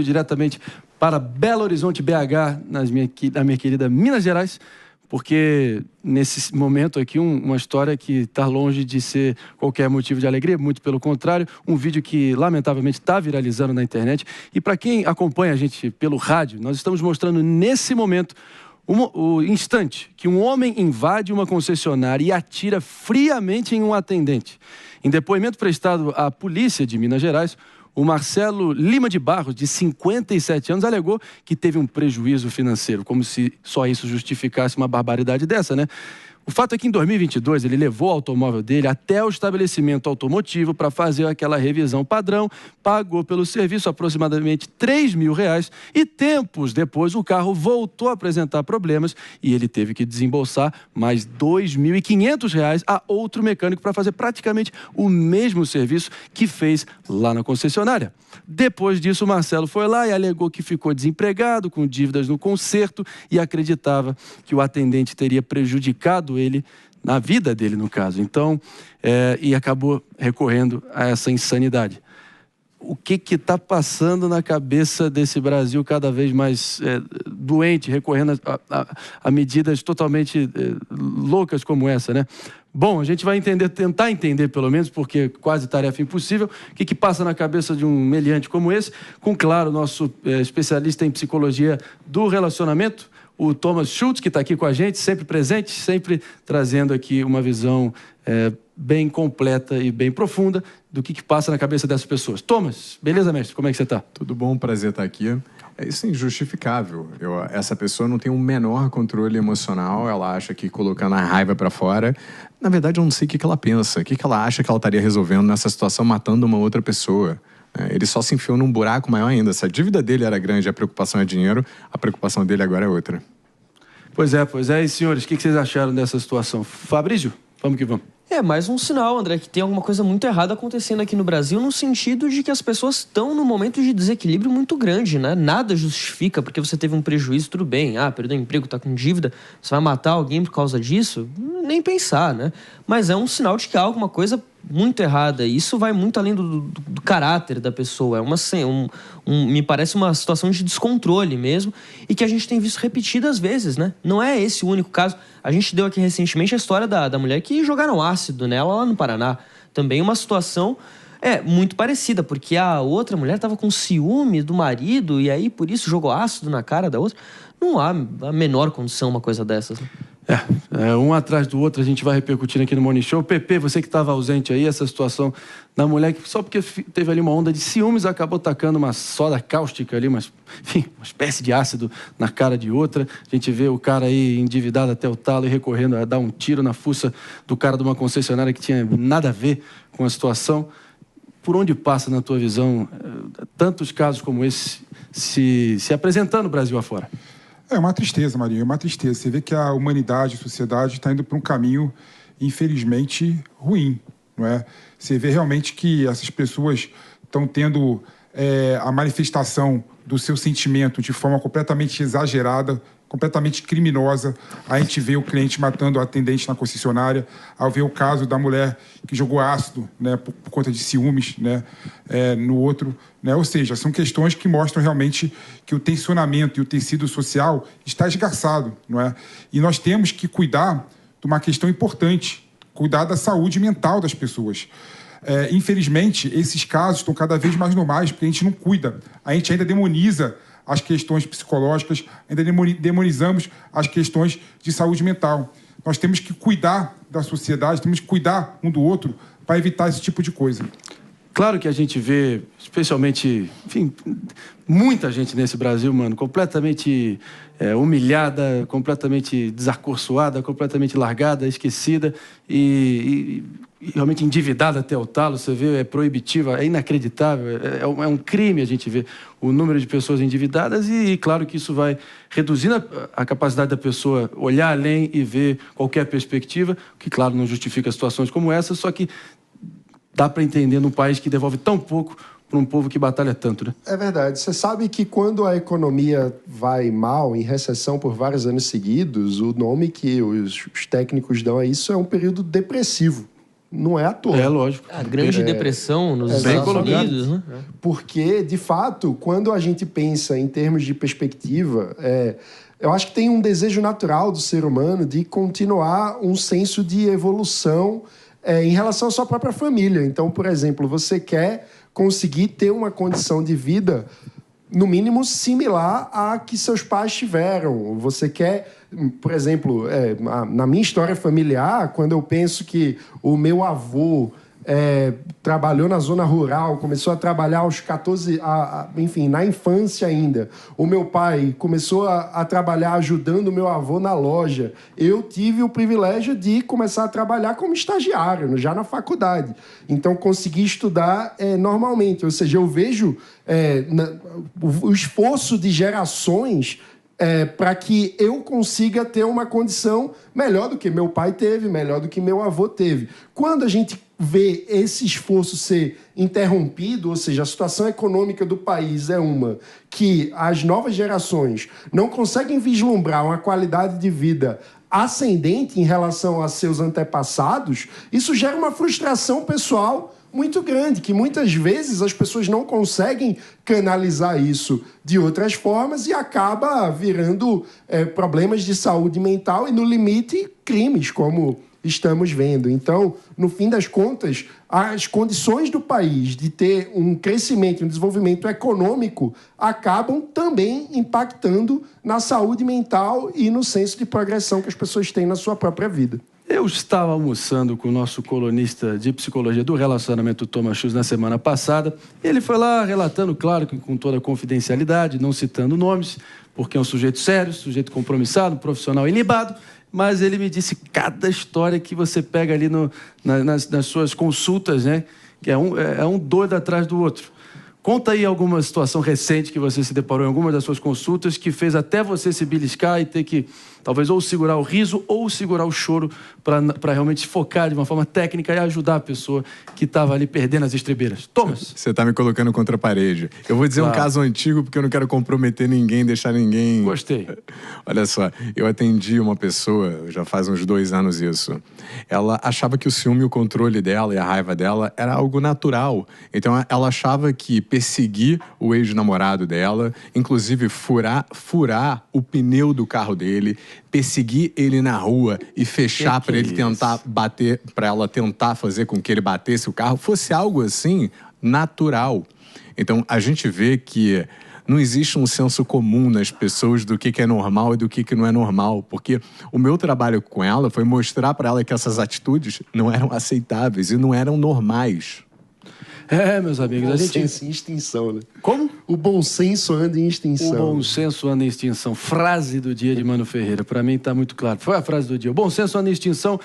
diretamente para Belo Horizonte, BH, na minha querida Minas Gerais, porque nesse momento aqui uma história que está longe de ser qualquer motivo de alegria, muito pelo contrário, um vídeo que lamentavelmente está viralizando na internet. E para quem acompanha a gente pelo rádio, nós estamos mostrando nesse momento o instante que um homem invade uma concessionária e atira friamente em um atendente. Em depoimento prestado à polícia de Minas Gerais, o Marcelo Lima de Barros, de 57 anos, alegou que teve um prejuízo financeiro, como se só isso justificasse uma barbaridade dessa, né? O fato é que em 2022 ele levou o automóvel dele até o estabelecimento automotivo para fazer aquela revisão padrão, pagou pelo serviço aproximadamente R$3.000 e tempos depois o carro voltou a apresentar problemas e ele teve que desembolsar mais R$2.500 a outro mecânico para fazer praticamente o mesmo serviço que fez lá na concessionária. Depois disso, o Marcelo foi lá e alegou que ficou desempregado, com dívidas no conserto e acreditava que o atendente teria prejudicado ele, na vida dele, no caso. Então, e acabou recorrendo a essa insanidade. O que está passando na cabeça desse Brasil cada vez mais doente, recorrendo a medidas totalmente loucas como essa, né? Bom, a gente vai tentar entender pelo menos, porque quase tarefa impossível, o que passa na cabeça de um meliante como esse, com, claro, nosso especialista em psicologia do relacionamento, o Thomas Schultz, que está aqui com a gente, sempre presente, sempre trazendo aqui uma visão bem completa e bem profunda do que passa na cabeça dessas pessoas. Thomas, beleza, mestre? Como é que você está? Tudo bom, prazer estar aqui. É isso, injustificável. Essa pessoa não tem o menor controle emocional, ela acha que colocando a raiva para fora... Na verdade, eu não sei o que ela pensa, o que ela acha que ela estaria resolvendo nessa situação, matando uma outra pessoa. Ele só se enfiou num buraco maior ainda. Se a dívida dele era grande e a preocupação é dinheiro, a preocupação dele agora é outra. Pois é. E senhores, o que vocês acharam dessa situação? Fabrício, vamos que vamos. É mais um sinal, André, que tem alguma coisa muito errada acontecendo aqui no Brasil, no sentido de que as pessoas estão num momento de desequilíbrio muito grande, né? Nada justifica porque você teve um prejuízo, tudo bem. Perdeu o emprego, tá com dívida, você vai matar alguém por causa disso? Nem pensar, né? Mas é um sinal de que há alguma coisa muito errada. E isso vai muito além do caráter da pessoa. Me parece uma situação de descontrole mesmo e que a gente tem visto repetidas vezes, né? Não é esse o único caso. A gente deu aqui recentemente a história da mulher que jogaram ácido nela lá no Paraná. Também uma situação muito parecida, porque a outra mulher estava com ciúme do marido e aí por isso jogou ácido na cara da outra. Não há a menor condição uma coisa dessas, né? Um atrás do outro a gente vai repercutindo aqui no Morning Show. Pepe, você que estava ausente aí, essa situação da mulher que só porque teve ali uma onda de ciúmes acabou tacando uma soda cáustica ali, uma espécie de ácido na cara de outra. A gente vê o cara aí endividado até o talo e recorrendo a dar um tiro na fuça do cara de uma concessionária que tinha nada a ver com a situação. Por onde passa, na tua visão, tantos casos como esse se apresentando no Brasil afora? É uma tristeza, Maria, é uma tristeza. Você vê que a humanidade, a sociedade está indo para um caminho, infelizmente, ruim, não é? Você vê realmente que essas pessoas estão tendo a manifestação do seu sentimento de forma completamente exagerada, completamente criminosa. A gente vê o cliente matando o atendente na concessionária, ao ver o caso da mulher que jogou ácido, né, por conta de ciúmes, né, no outro, né? Ou seja, são questões que mostram realmente que o tensionamento e o tecido social está esgarçado, não é? E nós temos que cuidar de uma questão importante, cuidar da saúde mental das pessoas. Infelizmente, esses casos estão cada vez mais normais, porque a gente não cuida. A gente ainda demoniza as questões psicológicas, ainda demonizamos as questões de saúde mental. Nós temos que cuidar da sociedade, temos que cuidar um do outro para evitar esse tipo de coisa. Claro que a gente vê, especialmente, enfim, muita gente nesse Brasil, mano, completamente humilhada, completamente desacursoada, completamente largada, esquecida e realmente endividada até o talo. Você vê, é proibitiva, é inacreditável, é um crime a gente ver o número de pessoas endividadas e claro que isso vai reduzindo a capacidade da pessoa olhar além e ver qualquer perspectiva, que claro não justifica situações como essa, só que dá para entender num país que devolve tão pouco para um povo que batalha tanto, né? É verdade. Você sabe que quando a economia vai mal, em recessão por vários anos seguidos, o nome que os técnicos dão a isso é um período depressivo. não é à toa. É lógico. A grande depressão nos Estados Unidos, né? Porque, de fato, quando a gente pensa em termos de perspectiva, eu acho que tem um desejo natural do ser humano de continuar um senso de evolução em relação à sua própria família. Então, por exemplo, você quer conseguir ter uma condição de vida, no mínimo, similar à que seus pais tiveram. Você quer, por exemplo, na minha história familiar, quando eu penso que o meu avô trabalhou na zona rural, começou a trabalhar aos 14, enfim, na infância ainda. O meu pai começou a trabalhar ajudando o meu avô na loja. Eu tive o privilégio de começar a trabalhar como estagiário, já na faculdade. Então, consegui estudar normalmente. Ou seja, eu vejo o esforço de gerações para que eu consiga ter uma condição melhor do que meu pai teve, melhor do que meu avô teve. Quando a gente vê esse esforço ser interrompido, ou seja, a situação econômica do país é uma que as novas gerações não conseguem vislumbrar uma qualidade de vida ascendente em relação a seus antepassados, isso gera uma frustração pessoal muito grande, que muitas vezes as pessoas não conseguem canalizar isso de outras formas e acaba virando problemas de saúde mental e, no limite, crimes, como estamos vendo. Então, no fim das contas, as condições do país de ter um crescimento, um desenvolvimento econômico acabam também impactando na saúde mental e no senso de progressão que as pessoas têm na sua própria vida. Eu estava almoçando com o nosso colunista de psicologia do relacionamento, Thomas Schultz, na semana passada. Ele foi lá relatando, claro, que com toda a confidencialidade, não citando nomes, porque é um sujeito sério, sujeito compromissado, um profissional ilibado, mas ele me disse cada história que você pega ali nas suas consultas, né? Que é um doido atrás do outro. Conta aí alguma situação recente que você se deparou em alguma das suas consultas que fez até você se beliscar e ter que, talvez, ou segurar o riso ou segurar o choro para realmente focar de uma forma técnica e ajudar a pessoa que estava ali perdendo as estribeiras. Thomas. Você está me colocando contra a parede. Eu vou dizer um caso antigo porque eu não quero comprometer ninguém, deixar ninguém... Gostei. Olha só, eu atendi uma pessoa, já faz uns 2 anos isso. Ela achava que o ciúme e o controle dela e a raiva dela era algo natural. Então ela achava que perseguir o ex-namorado dela, inclusive furar o pneu do carro dele, perseguir ele na rua e fechar para ele tentar bater, para ela tentar fazer com que ele batesse o carro, fosse algo assim natural. Então a gente vê que não existe um senso comum nas pessoas do que é normal e do que não é normal, porque o meu trabalho com ela foi mostrar para ela que essas atitudes não eram aceitáveis e não eram normais. Meus amigos, a gente... Bom senso em extinção, né? Como? O bom senso anda em extinção. O bom senso anda em extinção. Frase do dia de Mano Ferreira. Para mim está muito claro. Foi a frase do dia. O bom senso anda em extinção,